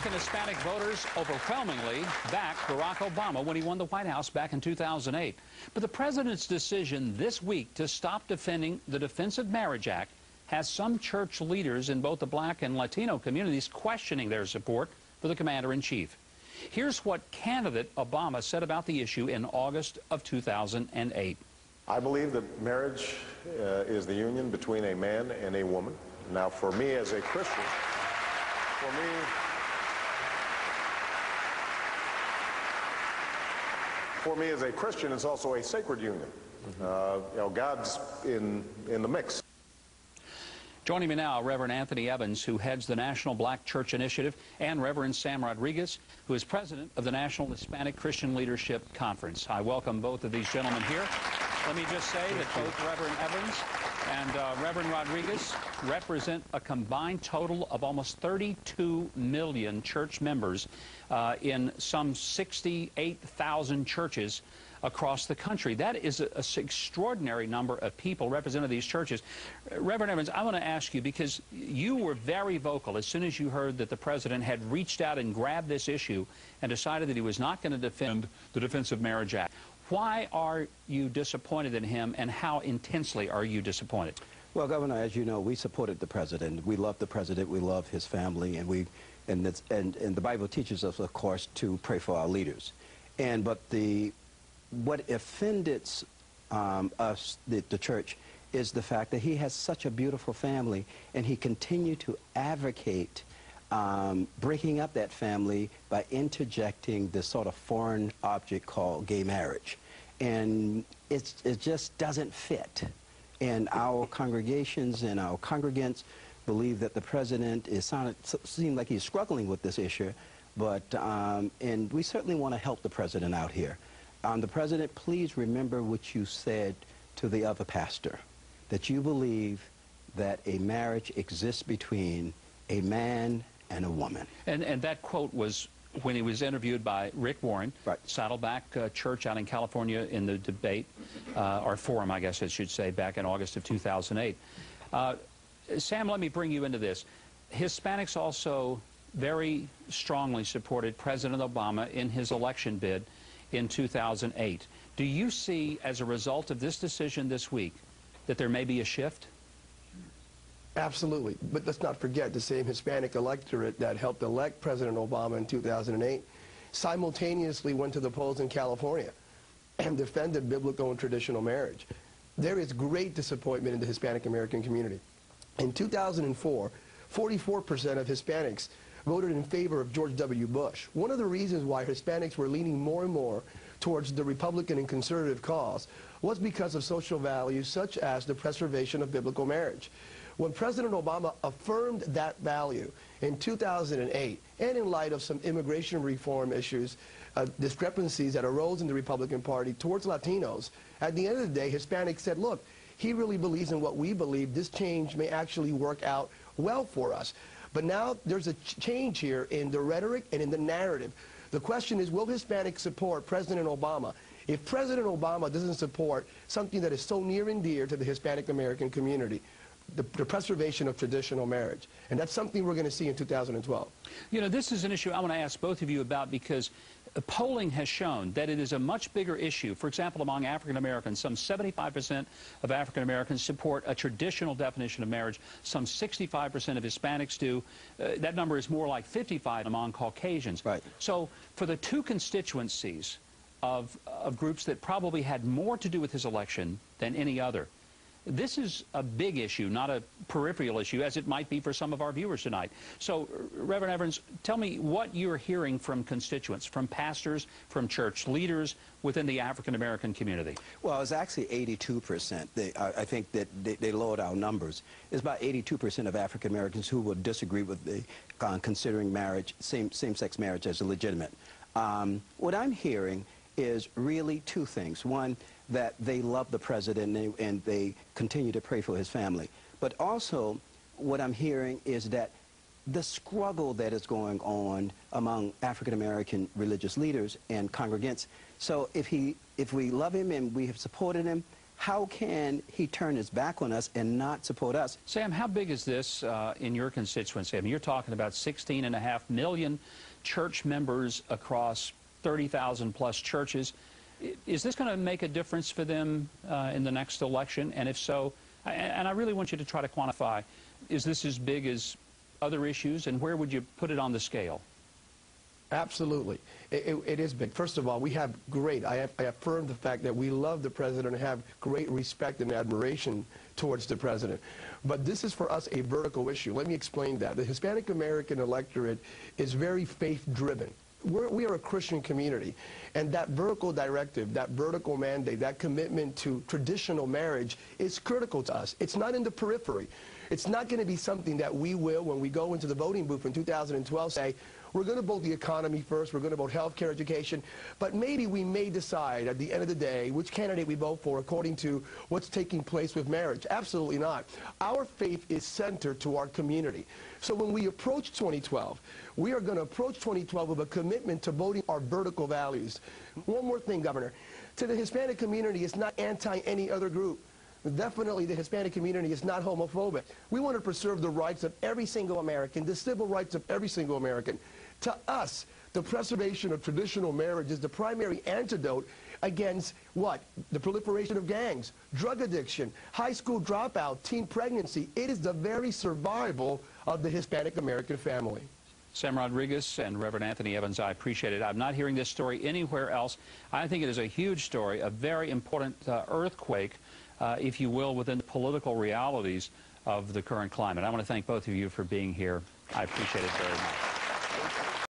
Black and Hispanic voters overwhelmingly backed Barack Obama when he won the White House back in 2008. But the president's decision this week to stop defending the Defense of Marriage Act has some church leaders in both the black and Latino communities questioning their support for the commander-in-chief. Here's what candidate Obama said about the issue in August of 2008. I believe that marriage is the union between a man and a woman. Now, for me as a Christian, for me as a Christian, it's also a sacred union. God's in the mix. Joining me now, Reverend Anthony Evans, who heads the National Black Church Initiative, and Reverend Sam Rodriguez, who is president of the National Hispanic Christian Leadership Conference. I welcome both of these gentlemen here. Let me just say that both Reverend Evans and Reverend Rodriguez represent a combined total of almost 32 million church members in some 68,000 churches across the country. That is an extraordinary number of people representing these churches. Reverend Evans, I want to ask you, because you were very vocal as soon as you heard that the president had reached out and grabbed this issue and decided that he was not going to defend the Defense of Marriage Act. Why are you disappointed in him, and how intensely are you disappointed? Well, Governor, as you know, we supported the president. We love the president. We love his family, and the Bible teaches us, of course, to pray for our leaders. But what offended us, the church, is the fact that he has such a beautiful family, and he continued to advocate breaking up that family by interjecting this sort of foreign object called gay marriage. And it just doesn't fit. And our congregations and our congregants believe that the president seems like he's struggling with this issue, but and we certainly want to help the president out here. The president, please remember what you said to the other pastor, that you believe that a marriage exists between a man and a woman. And that quote was when he was interviewed by Rick Warren, right. Saddleback Church out in California, in the debate, or forum, I guess I should say, back in August of 2008. Sam, let me bring you into this. Hispanics also very strongly supported President Obama in his election bid in 2008. Do you see, as a result of this decision this week, that there may be a shift? Absolutely. But let's not forget, the same Hispanic electorate that helped elect President Obama in 2008 simultaneously went to the polls in California and defended biblical and traditional marriage. There is great disappointment in the Hispanic American community. In 2004, 44% of Hispanics voted in favor of George W. Bush. One of the reasons why Hispanics were leaning more and more towards the Republican and conservative cause was because of social values such as the preservation of biblical marriage. When President Obama affirmed that value in 2008, and in light of some immigration reform issues, discrepancies that arose in the Republican Party towards Latinos, at the end of the day, Hispanics said, look, he really believes in what we believe. This change may actually work out well for us. But now there's a change here in the rhetoric and in the narrative. The question is, will Hispanics support President Obama? If President Obama doesn't support something that is so near and dear to the Hispanic American community, the preservation of traditional marriage. And that's something we're going to see in 2012. You know, this is an issue I want to ask both of you about, because polling has shown that it is a much bigger issue. For example, among African Americans, some 75% of African Americans support a traditional definition of marriage. Some 65% of Hispanics do. That number is more like 55 among Caucasians. Right. So for the two constituencies of groups that probably had more to do with his election than any other, this is a big issue, not a peripheral issue, as it might be for some of our viewers tonight. So, Reverend Evans, tell me what you're hearing from constituents, from pastors, from church leaders within the African-American community. Well, it's actually 82%. I think that they lowered our numbers. It's about 82% of African-Americans who would disagree with the considering marriage, same-sex marriage, as illegitimate. What I'm hearing is really two things. One, that they love the president and they continue to pray for his family. But also, what I'm hearing is that the struggle that is going on among African-American religious leaders and congregants. So if we love him and we have supported him, how can he turn his back on us and not support us? Sam, how big is this in your constituency? I mean, you're talking about 16.5 million church members across 30,000 plus churches. Is this going to make a difference for them in the next election? And if so, and I really want you to try to quantify, is this as big as other issues, and where would you put it on the scale? Absolutely. It is big. First of all, we have I affirm the fact that we love the president and have great respect and admiration towards the president. But this is for us a vertical issue. Let me explain that. The Hispanic American electorate is very faith-driven. We are a Christian community, and that vertical directive, that vertical mandate, that commitment to traditional marriage is critical to us. It's not in the periphery. It's not going to be something that we will, when we go into the voting booth in 2012, say, we're going to vote the economy first, we're going to vote health care, education, but maybe we may decide at the end of the day which candidate we vote for according to what's taking place with marriage. Absolutely not. Our faith is centered to our community. So when we approach 2012, we are going to approach 2012 with a commitment to voting our vertical values. One more thing, Governor. To the Hispanic community, it's not anti any other group. Definitely the Hispanic community is not homophobic. We want to preserve the rights of every single American, the civil rights of every single American. To us, the preservation of traditional marriage is the primary antidote against what? The proliferation of gangs, drug addiction, high school dropout, teen pregnancy. It is the very survival of the Hispanic American family. Sam Rodriguez and Reverend Anthony Evans, I appreciate it. I'm not hearing this story anywhere else. I think it is a huge story, a very important earthquake, if you will, within the political realities of the current climate. I want to thank both of you for being here. I appreciate it very much.